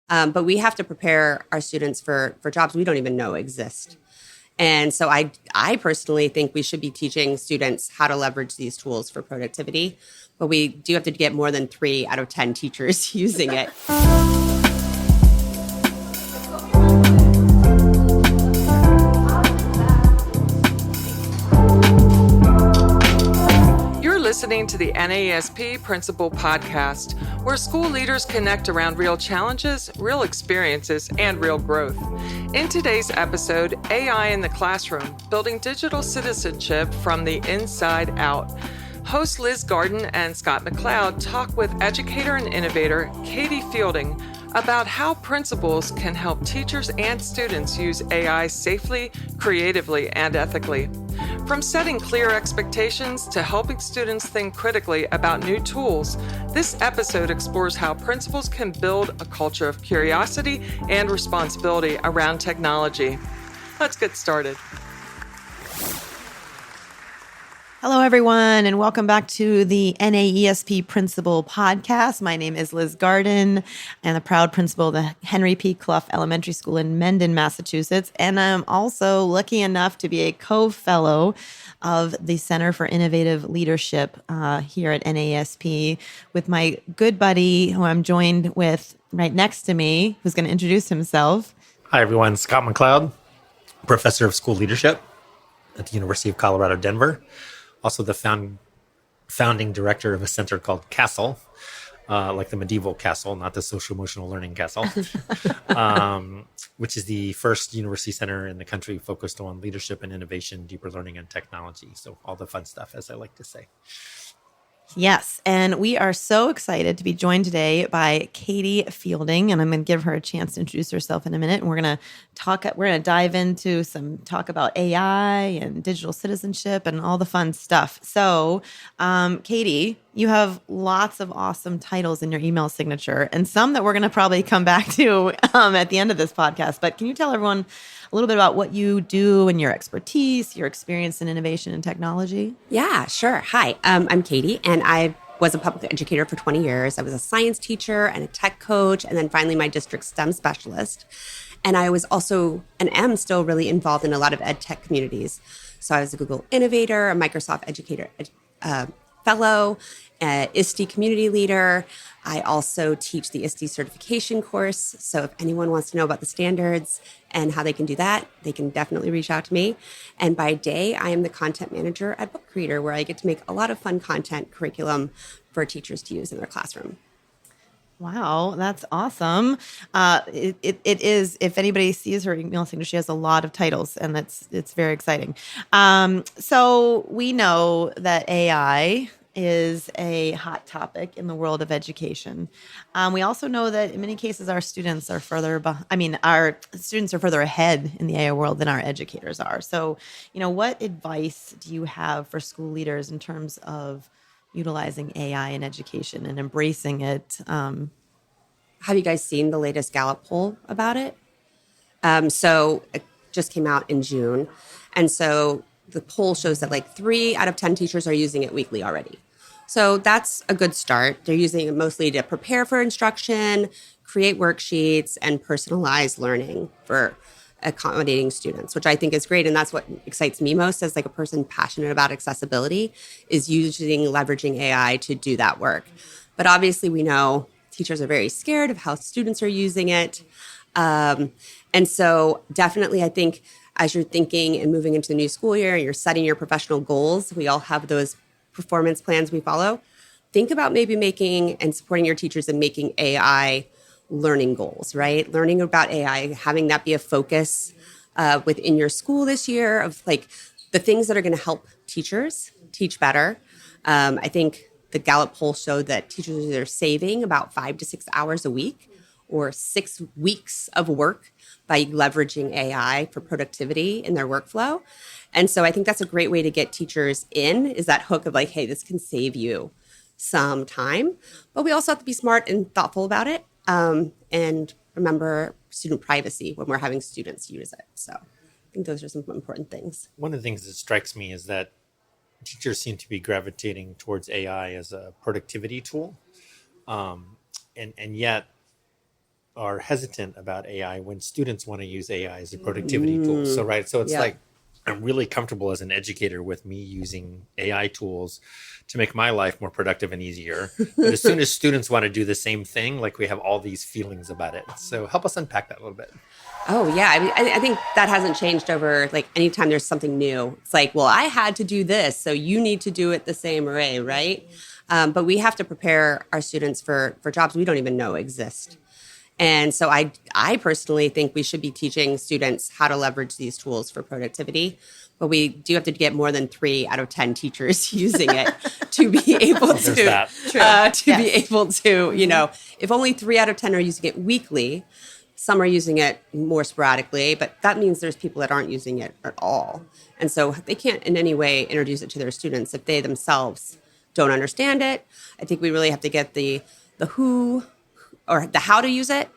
But we have to prepare our students for jobs we don't even know exist. And so I personally think we should be teaching students how to leverage these tools for productivity. But we do have to get more than 3 out of 10 teachers using it. Listening to the NAESP Principal Podcast, where school leaders connect around real challenges, real experiences, and real growth. In today's episode, AI in the Classroom, Building Digital Citizenship from the Inside Out. Hosts Liz Garden and Scott McLeod talk with educator and innovator Katie Fielding about how principals can help teachers and students use AI safely, creatively, and ethically. From setting clear expectations to helping students think critically about new tools, this episode explores how principals can build a culture of curiosity and responsibility around technology. Let's get started. Hello, everyone, and welcome back to the NAESP Principal Podcast. My name is Liz Garden, and the proud principal of the Henry P. Clough Elementary School in Mendon, Massachusetts. And I'm also lucky enough to be a co-fellow of the Center for Innovative Leadership here at NAESP with my good buddy, who I'm joined with right next to me, who's going to introduce himself. Hi, everyone. Scott McLeod, professor of school leadership at the University of Colorado, Denver. Also the founding director of a center called Castle, like the medieval castle, not the social emotional learning castle, which is the first university center in the country focused on leadership and innovation, deeper learning and technology. So all the fun stuff, as I like to say. Yes, and we are so excited to be joined today by Katie Fielding, and I'm going to give her a chance to introduce herself in a minute. And we're going to dive into some talk about AI and digital citizenship and all the fun stuff. So, Katie, you have lots of awesome titles in your email signature, and some that we're going to probably come back to at the end of this podcast. But can you tell everyone a little bit about what you do and your expertise, your experience in innovation and technology? Yeah, sure. Hi, I'm Katie, and I was a public educator for 20 years. I was a science teacher and a tech coach, and then finally my district STEM specialist. And I was also, and am still really involved in a lot of ed tech communities. So I was a Google innovator, a Microsoft educator fellow, ISTE community leader. I also teach the ISTE certification course. So if anyone wants to know about the standards and how they can do that, they can definitely reach out to me. And by day, I am the content manager at Book Creator, where I get to make a lot of fun content curriculum for teachers to use in their classroom. Wow, that's awesome. It is, if anybody sees her email signature, she has a lot of titles, and it's very exciting. So we know that AI is a hot topic in the world of education. We also know that in many cases our students are our students are further ahead in the AI world than our educators are. So, what advice do you have for school leaders in terms of utilizing AI in education and embracing it? Have you guys seen the latest Gallup poll about it? So it just came out in June. And so the poll shows that 3 out of 10 teachers are using it weekly already. So that's a good start. They're using it mostly to prepare for instruction, create worksheets, and personalize learning for accommodating students, which I think is great. And that's what excites me most as a person passionate about accessibility, is leveraging AI to do that work. But obviously we know teachers are very scared of how students are using it. And so definitely I think as you're thinking and moving into the new school year and you're setting your professional goals, we all have those performance plans we follow. Think about maybe making and supporting your teachers in making AI learning goals, right? Learning about AI, having that be a focus within your school this year of the things that are going to help teachers teach better. I think the Gallup poll showed that teachers are saving about 5 to 6 hours a week or 6 weeks of work by leveraging AI for productivity in their workflow. And so I think that's a great way to get teachers in, is that hook of hey, this can save you some time. But we also have to be smart and thoughtful about it, and remember student privacy when we're having students use it. So I think those are some important things. One of the things that strikes me is that teachers seem to be gravitating towards AI as a productivity tool. And yet are hesitant about AI when students want to use AI as a productivity tool. So, right. So it's Yeah. like, I'm really comfortable as an educator with me using AI tools to make my life more productive and easier. But as soon as students want to do the same thing, like we have all these feelings about it. So help us unpack that a little bit. Oh yeah, I mean, I think that hasn't changed over like anytime there's something new. It's like, well, I had to do this, so you need to do it the same way, right? But we have to prepare our students for jobs we don't even know exist. And so I personally think we should be teaching students how to leverage these tools for productivity. But we do have to get more than 3 out of 10 teachers using it to be able There's that. to be able to, if only 3 out of 10 are using it weekly, some are using it more sporadically, but that means there's people that aren't using it at all. And so they can't in any way introduce it to their students if they themselves don't understand it. I think we really have to get the who or the how to use it,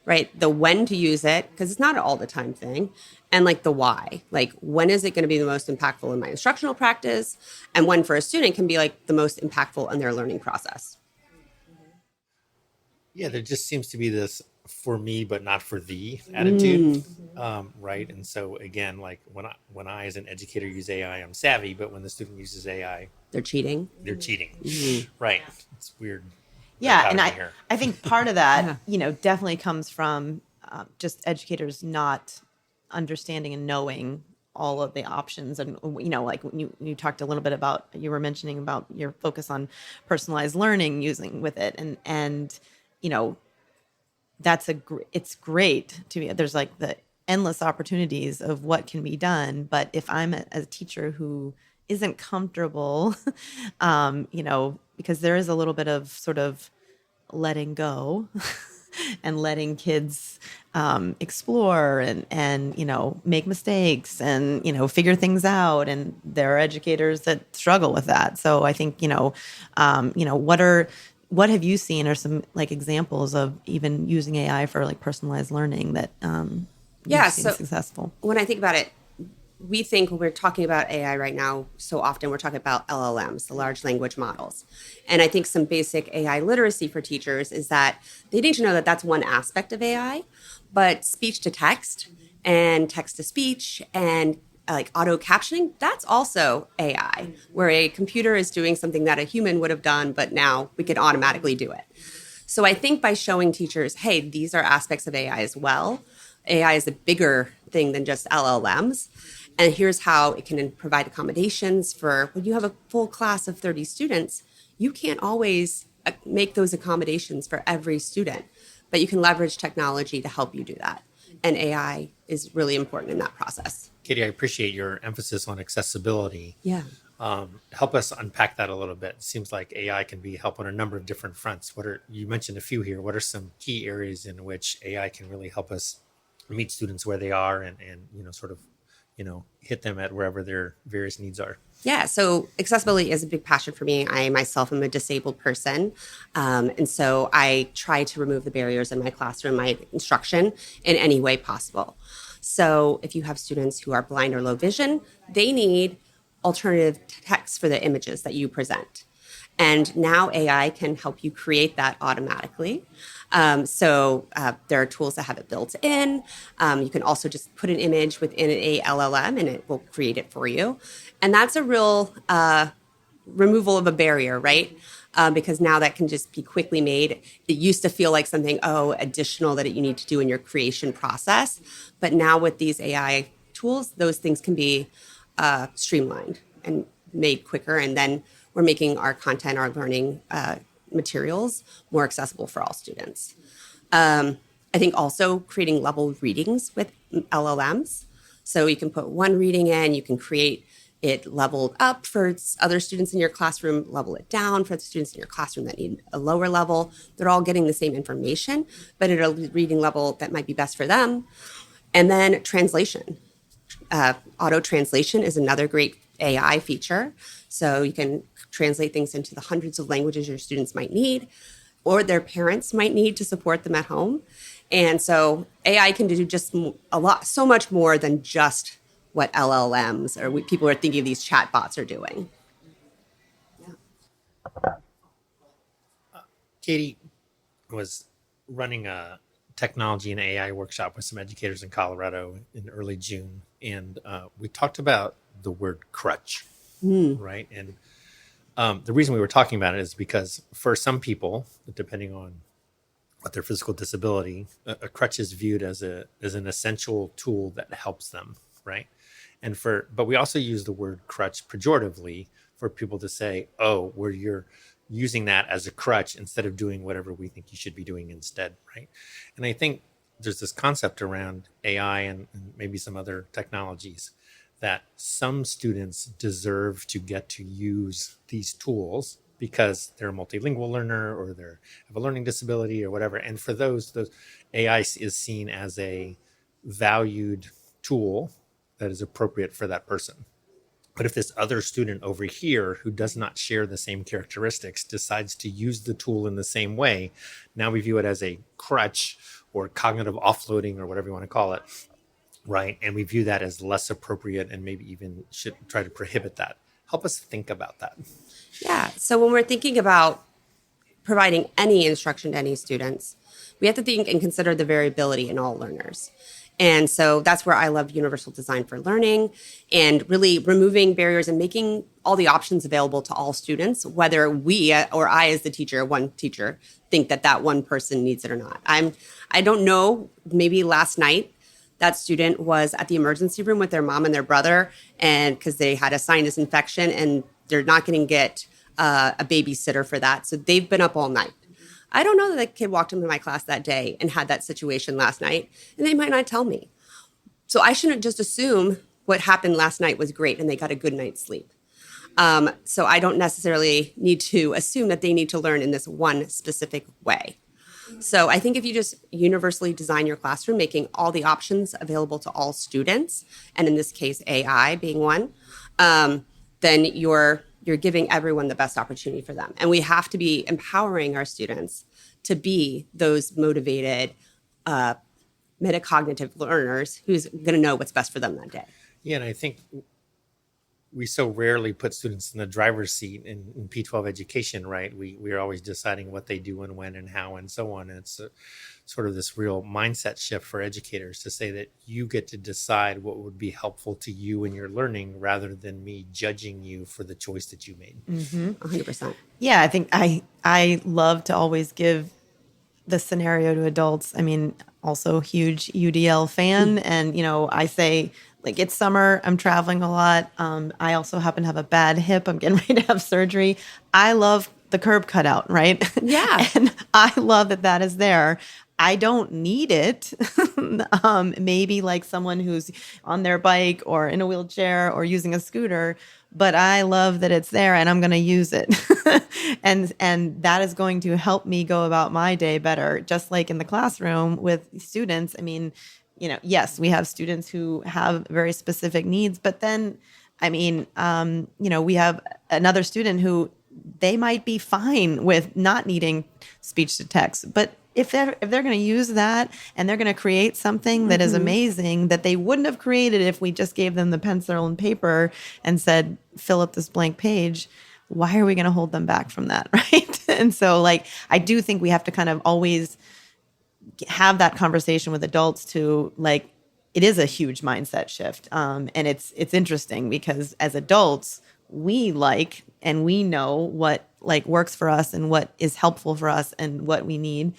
right? The when to use it, because it's not an all the time thing. And like the why, like when is it going to be the most impactful in my instructional practice? And when for a student can be like the most impactful in their learning process. Yeah, there just seems to be this for me, but not for thee attitude. Right. And so again, like when I as an educator use AI, I'm savvy, but when the student uses AI, They're cheating. they're cheating. Right. It's weird. Yeah, and dichotomy here. I think part of that, definitely comes from just educators not understanding and knowing all of the options. And, like when you talked a little bit about, you were mentioning about your focus on personalized learning using with it. And that's it's great to be, there's like the endless opportunities of what can be done. But if I'm a teacher who isn't comfortable, because there is a little bit of sort of letting go and letting kids explore and make mistakes and figure things out, and there are educators that struggle with that. So I think what have you seen are some like examples of even using AI for like personalized learning that you've seen successful? When I think about it, we think when we're talking about AI right now, so often we're talking about LLMs, the large language models. And I think some basic AI literacy for teachers is that they need to know that that's one aspect of AI, but speech to text and text to speech and like auto captioning, that's also AI, where a computer is doing something that a human would have done, but now we can automatically do it. So I think by showing teachers, hey, these are aspects of AI as well. AI is a bigger thing than just LLMs. And here's how it can provide accommodations for when you have a full class of 30 students, you can't always make those accommodations for every student, but you can leverage technology to help you do that. And AI is really important in that process. Katie, I appreciate your emphasis on accessibility. Yeah. Help us unpack that a little bit. It seems like AI can be help on a number of different fronts. You mentioned a few here. What are some key areas in which AI can really help us meet students where they are and hit them at wherever their various needs are? Yeah, so accessibility is a big passion for me. I myself am a disabled person. And so I try to remove the barriers in my classroom, my instruction in any way possible. So if you have students who are blind or low vision, they need alternative text for the images that you present. And now AI can help you create that automatically. So there are tools that have it built in. You can also just put an image within a LLM and it will create it for you. And that's a real removal of a barrier, right? Because now that can just be quickly made. It used to feel like something, additional that you need to do in your creation process. But now with these AI tools, those things can be streamlined and made quicker. And then we're making our content, our learning materials more accessible for all students. I think also creating level readings with LLMs. So you can put one reading in, you can create it leveled up for other students in your classroom, level it down for the students in your classroom that need a lower level. They're all getting the same information, but at a reading level that might be best for them. And then translation. Auto translation is another great AI feature. So you can translate things into the hundreds of languages your students might need or their parents might need to support them at home. And so AI can do just so much more than just what LLMs or people are thinking these chatbots are doing. Katie was running a technology and AI workshop with some educators in Colorado in early June, and we talked about the word crutch, right? And the reason we were talking about it is because for some people, depending on what their physical disability, a crutch is viewed as an essential tool that helps them, right? But we also use the word crutch pejoratively for people to say, oh, where you're using that as a crutch instead of doing whatever we think you should be doing instead, right? And I think there's this concept around AI and maybe some other technologies that some students deserve to get to use these tools because they're a multilingual learner or they have a learning disability or whatever. And for those AI is seen as a valued tool that is appropriate for that person. But if this other student over here who does not share the same characteristics decides to use the tool in the same way, now we view it as a crutch or cognitive offloading or whatever you want to call it, right? And we view that as less appropriate and maybe even should try to prohibit that. Help us think about that. Yeah. So when we're thinking about providing any instruction to any students, we have to think and consider the variability in all learners. And so that's where I love universal design for learning and really removing barriers and making all the options available to all students, whether we or I as the teacher, one teacher, think that one person needs it or not. I don't know, maybe last night that student was at the emergency room with their mom and their brother, and because they had a sinus infection and they're not going to get a babysitter for that. So they've been up all night. I don't know that the kid walked into my class that day and had that situation last night, and they might not tell me. So I shouldn't just assume what happened last night was great and they got a good night's sleep. So I don't necessarily need to assume that they need to learn in this one specific way. So I think if you just universally design your classroom, making all the options available to all students, and in this case, AI being one, then you're giving everyone the best opportunity for them. And we have to be empowering our students to be those motivated, metacognitive learners who's going to know what's best for them that day. Yeah, and I think we so rarely put students in the driver's seat in P-12 education, right? We are always deciding what they do and when and how and so on. And it's sort of this real mindset shift for educators to say that you get to decide what would be helpful to you in your learning rather than me judging you for the choice that you made. 100%. Yeah, I think I love to always give the scenario to adults. I mean, also huge UDL fan. And, I say, like, it's summer, I'm traveling a lot. I also happen to have a bad hip. I'm getting ready to have surgery. I love the curb cutout, right? Yeah. And I love that is there. I don't need it. Maybe like someone who's on their bike or in a wheelchair or using a scooter, but I love that it's there and I'm going to use it. and that is going to help me go about my day better. Just like in the classroom with students. I mean, yes, we have students who have very specific needs, but then, we have another student who they might be fine with not needing speech to text, but if they're going to use that and they're going to create something that is amazing that they wouldn't have created if we just gave them the pencil and paper and said, fill up this blank page, why are we going to hold them back from that, right? And so, I do think we have to kind of always have that conversation with adults to, it is a huge mindset shift. And it's interesting because as adults, we and we know what works for us and what is helpful for us and what we need.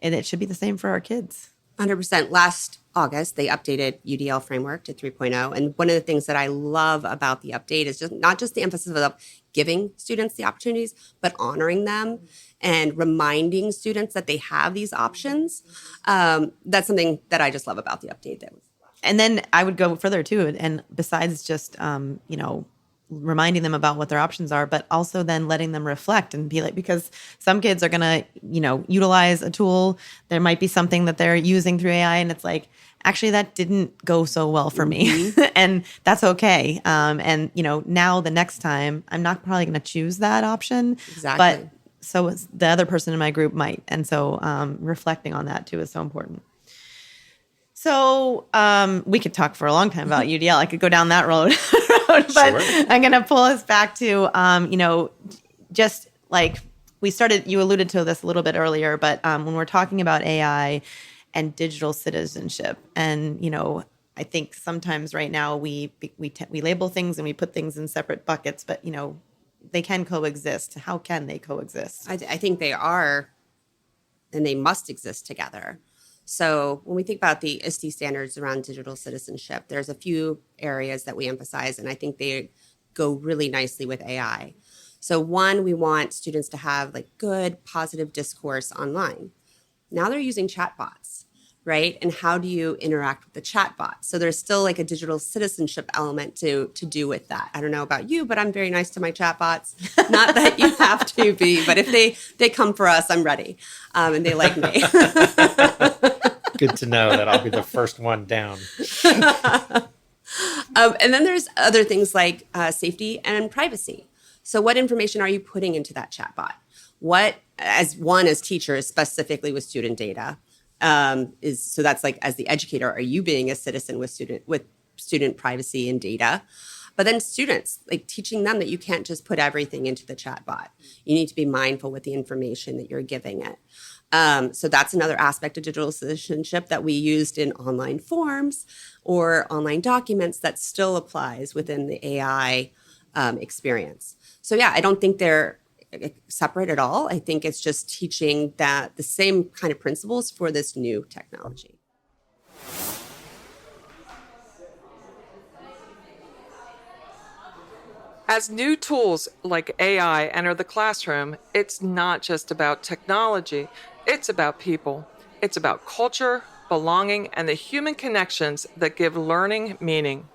And it should be the same for our kids. 100%. Last August, they updated UDL framework to 3.0. And one of the things that I love about the update is just not just the emphasis of giving students the opportunities, but honoring them and reminding students that they have these options. That's something that I just love about the update. And then I would go further too. And besides just, reminding them about what their options are, but also then letting them reflect and be because some kids are going to, utilize a tool. There might be something that they're using through AI and it's actually that didn't go so well for me. And that's okay. And, now the next time I'm not probably going to choose that option. Exactly. But so the other person in my group might. And so reflecting on that too is so important. So we could talk for a long time about UDL. I could go down that road, but sure. I'm going to pull us back to, just like we started, you alluded to this a little bit earlier, but when we're talking about AI and digital citizenship. And, I think sometimes right now we label things and we put things in separate buckets, but, they can coexist. How can they coexist? I think they are, and they must exist together. So when we think about the ISTE standards around digital citizenship, there's a few areas that we emphasize, and I think they go really nicely with AI. So one, we want students to have like good, positive discourse online. Now they're using chatbots, right? And how do you interact with the chatbot? So there's still like a digital citizenship element to do with that. I don't know about you, but I'm very nice to my chatbots. Not that you have to be, but if they come for us, I'm ready, and they like me. Good to know that I'll be the first one down. And then there's other things like safety and privacy. So what information are you putting into that chatbot? What, as teachers, specifically with student data, so that's like, as the educator, are you being a citizen with student privacy and data? But then students, like teaching them that you can't just put everything into the chatbot. You need to be mindful with the information that you're giving it. So that's another aspect of digital citizenship that we used in online forms or online documents that still applies within the AI experience. So yeah, I don't think they're separate at all. I think it's just teaching that the same kind of principles for this new technology. As new tools like AI enter the classroom, it's not just about technology, it's about people. It's about culture, belonging, and the human connections that give learning meaning.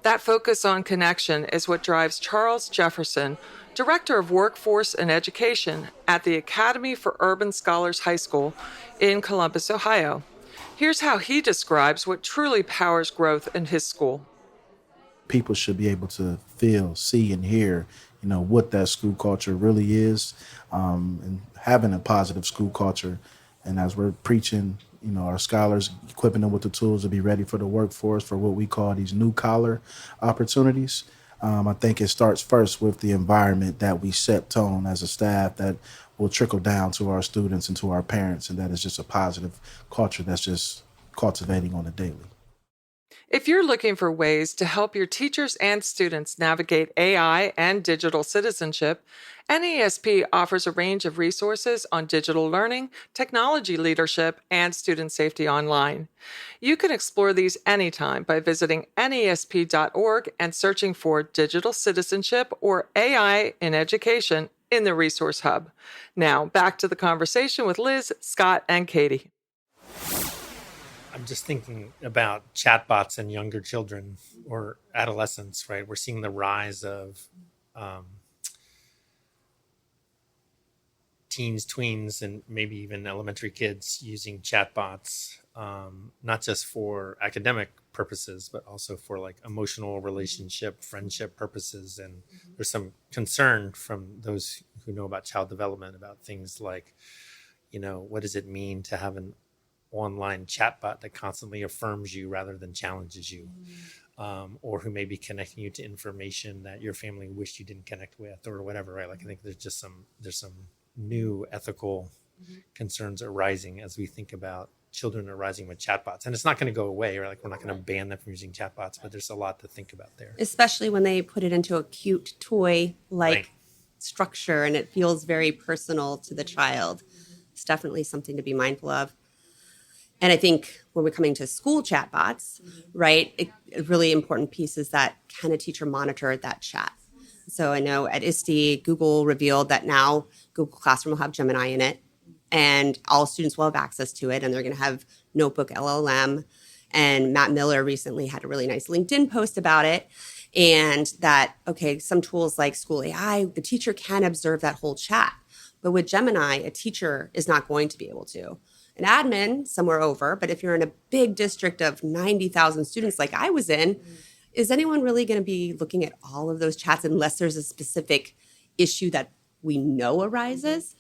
That focus on connection is what drives Charles Jefferson, Director of Workforce and Education at the Academy for Urban Scholars High School in Columbus, Ohio. Here's how he describes what truly powers growth in his school. People should be able to feel, see, and hear, what that school culture really is, and having a positive school culture. And as we're preaching, our scholars, equipping them with the tools to be ready for the workforce for what we call these new collar opportunities. I think it starts first with the environment that we set tone as a staff that will trickle down to our students and to our parents, and that is just a positive culture that's just cultivating on a daily. If you're looking for ways to help your teachers and students navigate AI and digital citizenship, NAESP offers a range of resources on digital learning, technology leadership, and student safety online. You can explore these anytime by visiting naesp.org and searching for digital citizenship or AI in education in the Resource Hub. Now, back to the conversation with Liz, Scott, and Katie. I'm just thinking about chatbots and younger children or adolescents, right? We're seeing the rise of teens, tweens, and maybe even elementary kids using chatbots, not just for academic purposes, but also for like emotional relationship, friendship purposes. And there's some concern from those who know about child development about things like, what does it mean to have an online chatbot that constantly affirms you rather than challenges you, or who may be connecting you to information that your family wished you didn't connect with or whatever, right? Like I think there's some new ethical concerns arising as we think about children arising with chatbots. And it's not going to go away, or like we're not going to ban them from using chatbots, but there's a lot to think about there. Especially when they put it into a cute toy-like structure and it feels very personal to the child. It's definitely something to be mindful of. And I think when we're coming to school chatbots, right, a really important piece is that can a teacher monitor that chat? So I know at ISTE, Google revealed that now Google Classroom will have Gemini in it, and all students will have access to it, and they're going to have Notebook LLM. And Matt Miller recently had a really nice LinkedIn post about it, and that, some tools like School AI, the teacher can observe that whole chat. But with Gemini, a teacher is not going to be able to. An admin, somewhere over, but if you're in a big district of 90,000 students like I was in, is anyone really going to be looking at all of those chats unless there's a specific issue that we know arises?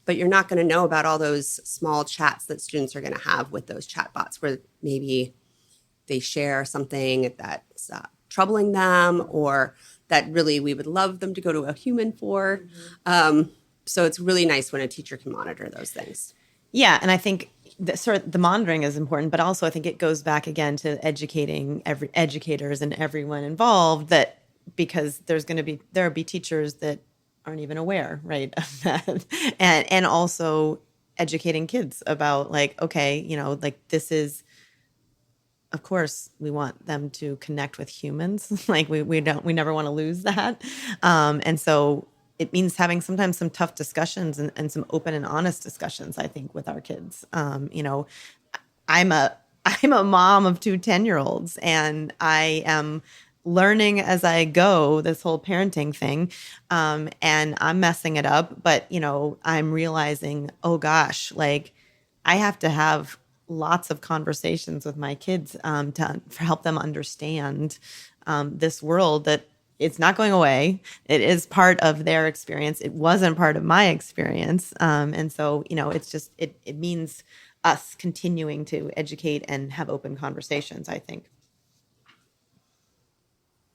But you're not going to know about all those small chats that students are going to have with those chatbots where maybe they share something that's troubling them or that really we would love them to go to a human for. So it's really nice when a teacher can monitor those things. Yeah, and I think the monitoring is important, but also I think it goes back again to educating educators and everyone involved, that because there will be teachers that aren't even aware, right, of that, and also educating kids about like, okay, like this is, of course, we want them to connect with humans. Like we never want to lose that. And so it means having sometimes some tough discussions and some open and honest discussions, I think, with our kids. I'm a mom of two 10-year-olds, and I am learning as I go this whole parenting thing. And I'm messing it up, but I'm realizing, oh gosh, like I have to have lots of conversations with my kids to help them understand this world, that it's not going away. It is part of their experience. It wasn't part of my experience. And so, it's just, it means us continuing to educate and have open conversations, I think.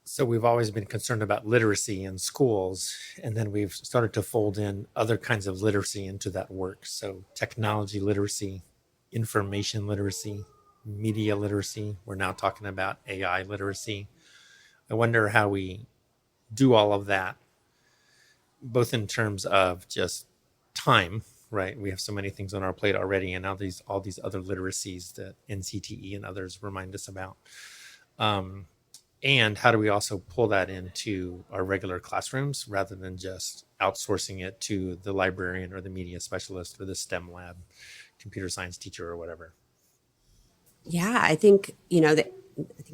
So we've always been concerned about literacy in schools, and then we've started to fold in other kinds of literacy into that work. So technology literacy, information literacy, media literacy. We're now talking about AI literacy. I wonder how we do all of that, both in terms of just time, right? We have so many things on our plate already, and now all these other literacies that NCTE and others remind us about. And how do we also pull that into our regular classrooms rather than just outsourcing it to the librarian or the media specialist or the STEM lab, computer science teacher or whatever? Yeah, I think,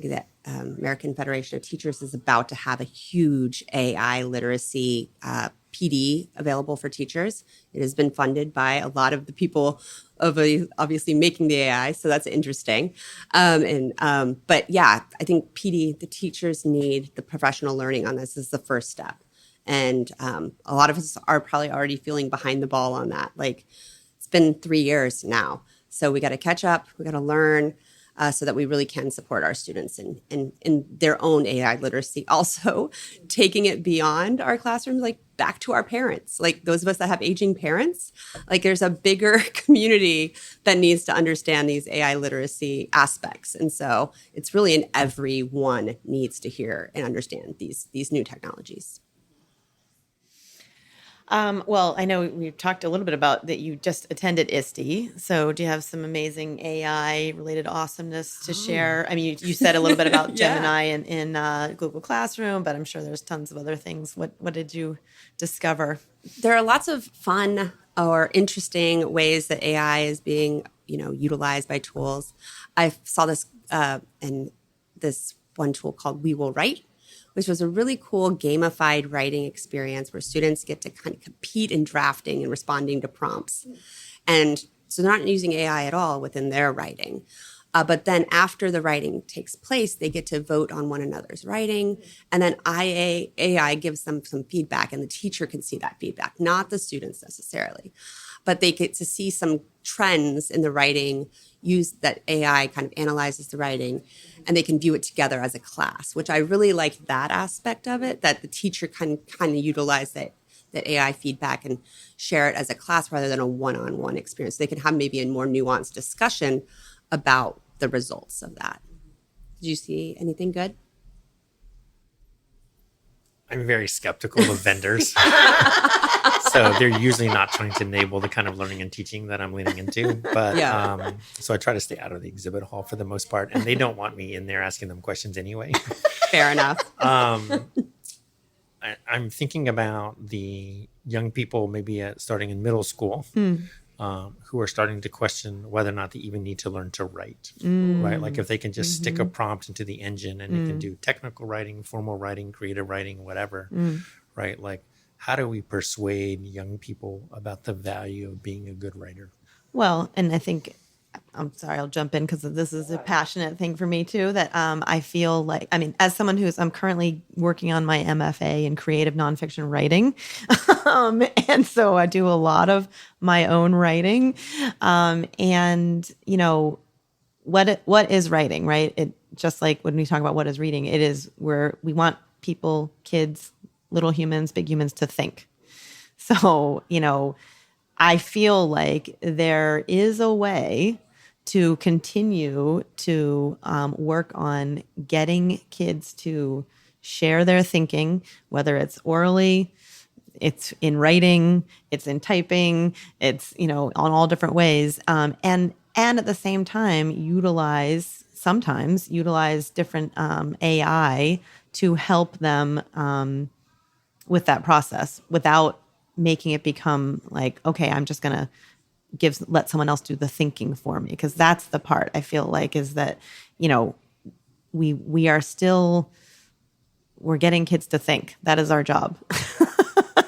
that American Federation of Teachers is about to have a huge AI literacy PD available for teachers. It has been funded by a lot of the people obviously making the AI, so that's interesting. But yeah, I think PD, the teachers need the professional learning on this is the first step. And a lot of us are probably already feeling behind the ball on that. Like, it's been 3 years now. So we got to catch up, we got to learn so that we really can support our students in their own AI literacy. Also, taking it beyond our classrooms, like back to our parents, like those of us that have aging parents, like there's a bigger community that needs to understand these AI literacy aspects. And so it's really in everyone needs to hear and understand these new technologies. Well, I know we've talked a little bit about that you just attended ISTE. So do you have some amazing AI related awesomeness to share? I mean, you said a little bit about Gemini in Google Classroom, but I'm sure there's tons of other things. What did you discover? There are lots of fun or interesting ways that AI is being, utilized by tools. I saw this in this one tool called We Will Write, which was a really cool gamified writing experience where students get to kind of compete in drafting and responding to prompts. And so they're not using AI at all within their writing. But then after the writing takes place, they get to vote on one another's writing. And then AI gives them some feedback, and the teacher can see that feedback, not the students necessarily. But they get to see some trends in the writing, use that AI kind of analyzes the writing, and they can view it together as a class, which I really like that aspect of it, that the teacher can kind of utilize that AI feedback and share it as a class rather than a one-on-one experience. They can have maybe a more nuanced discussion about the results of that. Did you see anything good? I'm very skeptical of vendors. So they're usually not trying to enable the kind of learning and teaching that I'm leaning into. But so I try to stay out of the exhibit hall for the most part. And they don't want me in there asking them questions anyway. Fair enough. I'm thinking about the young people maybe starting in middle school who are starting to question whether or not they even need to learn to write, right? Like if they can just stick a prompt into the engine and it can do technical writing, formal writing, creative writing, whatever, right? Like, how do we persuade young people about the value of being a good writer? Well, and I think, I'm sorry, I'll jump in because this is a passionate thing for me too, that I feel like, I mean, as someone I'm currently working on my MFA in creative nonfiction writing. And so I do a lot of my own writing. And, what is writing, right? It just like when we talk about what is reading, it is where we want people, kids, little humans, big humans to think. So, I feel like there is a way to continue to work on getting kids to share their thinking, whether it's orally, it's in writing, it's in typing, it's, on all different ways. And at the same time, sometimes utilize different AI to help them with that process without making it become like, okay, I'm just going to let someone else do the thinking for me. Because that's the part I feel like is that, we are still, we're getting kids to think. That is our job.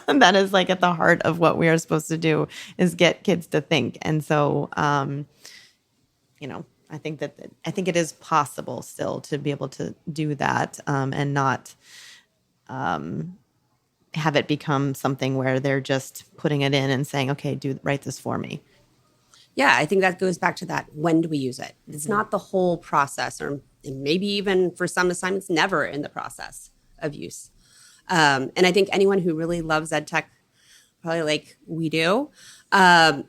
That is like at the heart of what we are supposed to do is get kids to think. And so, I think it is possible still to be able to do that and not have it become something where they're just putting it in and saying, okay, write this for me. Yeah, I think that goes back to that. When do we use it? It's not the whole process, or maybe even for some assignments, never in the process of use. And I think anyone who really loves ed tech, probably like we do, tech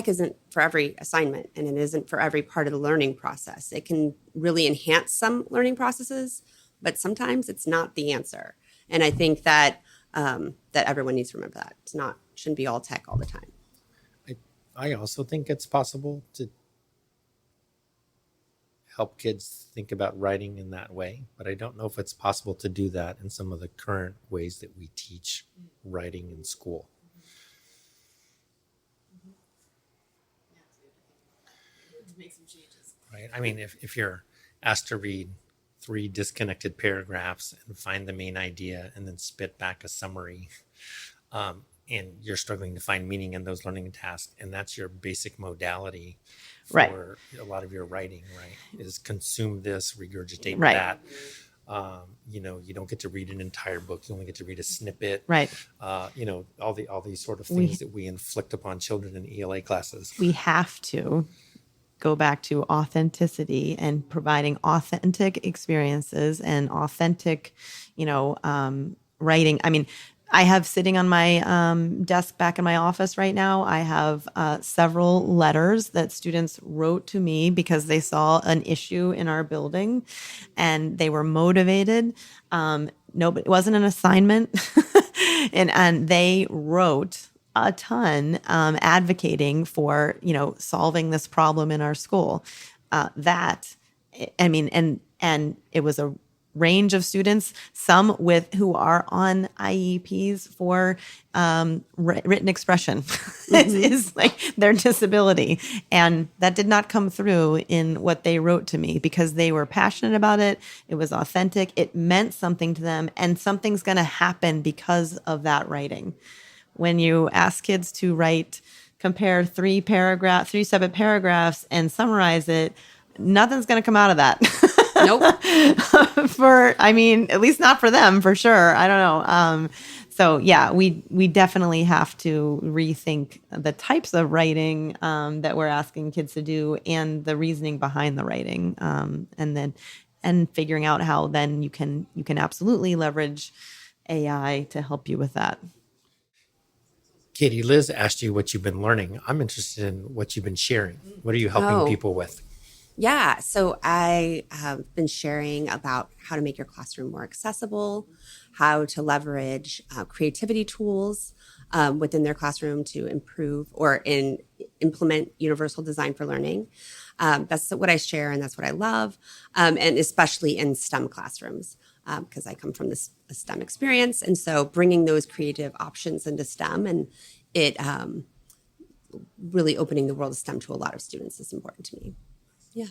isn't for every assignment, and it isn't for every part of the learning process. It can really enhance some learning processes, but sometimes it's not the answer. And I think that that everyone needs to remember that. Shouldn't be all tech all the time. I also think it's possible to help kids think about writing in that way, but I don't know if it's possible to do that in some of the current ways that we teach writing in school. Right? I mean, if you're asked to read 3 disconnected paragraphs and find the main idea and then spit back a summary, and you're struggling to find meaning in those learning tasks, and that's your basic modality for a lot of your writing, right? Is consume this, regurgitate that. You don't get to read an entire book. You only get to read a snippet. Right. All these sort of things that we inflict upon children in ELA classes. We have to go back to authenticity and providing authentic experiences and authentic, writing. I mean, I have sitting on my desk back in my office right now, I have several letters that students wrote to me because they saw an issue in our building and they were motivated. It wasn't an assignment. and they wrote a ton advocating for, solving this problem in our school. And it was a range of students, some who are on IEPs for written expression is like their disability. And that did not come through in what they wrote to me because they were passionate about it. It was authentic. It meant something to them, and something's going to happen because of that writing. When you ask kids to compare 3 separate paragraphs and summarize it, nothing's going to come out of that. Nope. At least not for them, for sure. I don't know. So yeah, we definitely have to rethink the types of writing that we're asking kids to do and the reasoning behind the writing, and figuring out how then you can absolutely leverage AI to help you with that. Katie, Liz asked you what you've been learning. I'm interested in what you've been sharing. What are you helping people with? Yeah, so I have been sharing about how to make your classroom more accessible, how to leverage creativity tools within their classroom to improve or implement universal design for learning. That's what I share, and that's what I love, and especially in STEM classrooms, because I come from a STEM experience. And so bringing those creative options into STEM and it really opening the world of STEM to a lot of students is important to me. Yeah.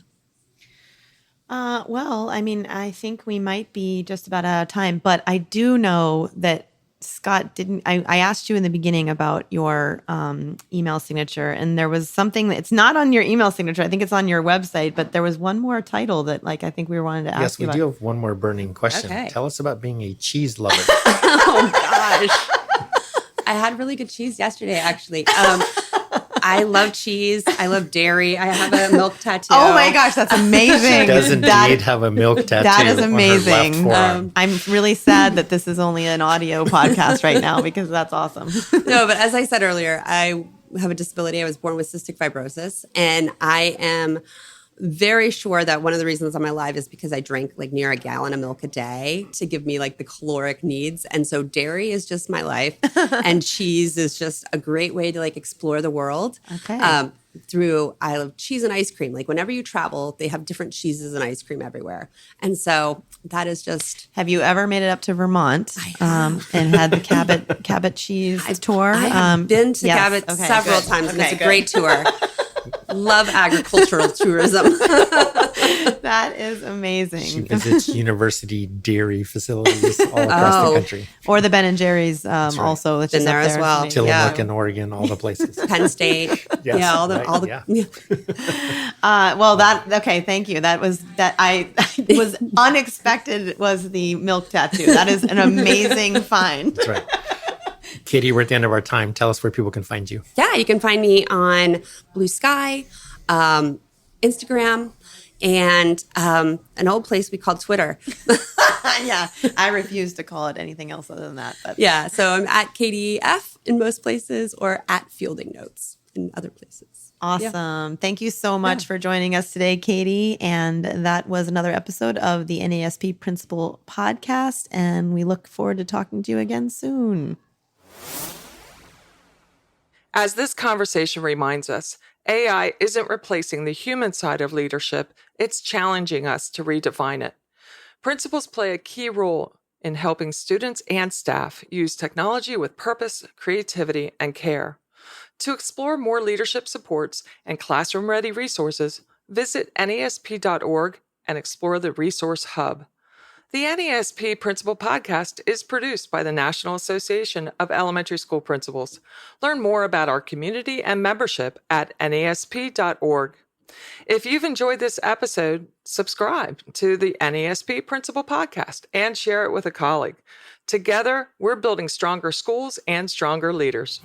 I think we might be just about out of time, but I do know that Scott I asked you in the beginning about your email signature, and there was something that it's not on your email signature. I think it's on your website, but there was one more title that I think we wanted to ask you about. Yes, we do have one more burning question. Okay. Tell us about being a cheese lover. Oh gosh. I had really good cheese yesterday, actually. I love cheese. I love dairy. I have a milk tattoo. Oh my gosh, that's amazing. She does indeed That- have a milk tattoo. That is on her amazing. left forearm. I'm really sad that this is only an audio podcast right now because that's awesome. No, but as I said earlier, I have a disability. I was born with cystic fibrosis, and I am very sure that one of the reasons I'm alive is because I drink like near a gallon of milk a day to give me like the caloric needs. And so dairy is just my life, and cheese is just a great way to like explore the world. Okay. I love cheese and ice cream. Like whenever you travel, they have different cheeses and ice cream everywhere. And so that is just. Have you ever made it up to Vermont and had the Cabot cheese tour? I have been to yes. Cabot Okay, several good. times, and Okay, it's a good. great tour. Love agricultural tourism. That is amazing. She visits university dairy facilities all across the country. Or the Ben and Jerry's right. also. Which Been is up there as well. It's amazing. Tillamook in Oregon, all the places. Penn State. Yes, yeah, all the right, yeah. Well, okay, thank you. That was I was unexpected. Was the milk tattoo? That is an amazing find. That's right. Katie, we're at the end of our time. Tell us where people can find you. Yeah, you can find me on Blue Sky, Instagram, and an old place we call Twitter. Yeah, I refuse to call it anything else other than that. But Yeah, so I'm at KDF in most places, or at Fielding Notes in other places. awesome. Yeah. Thank you so much for joining us today, Katie. And that was another episode of the NAESP Principal Podcast. And we look forward to talking to you again soon. As this conversation reminds us, AI isn't replacing the human side of leadership, it's challenging us to redefine it. Principals play a key role in helping students and staff use technology with purpose, creativity, and care. To explore more leadership supports and classroom-ready resources, visit NAESP.org and explore the Resource Hub. The NAESP Principal Podcast is produced by the National Association of Elementary School Principals. Learn more about our community and membership at NAESP.org. If you've enjoyed this episode, subscribe to the NAESP Principal Podcast and share it with a colleague. Together, we're building stronger schools and stronger leaders.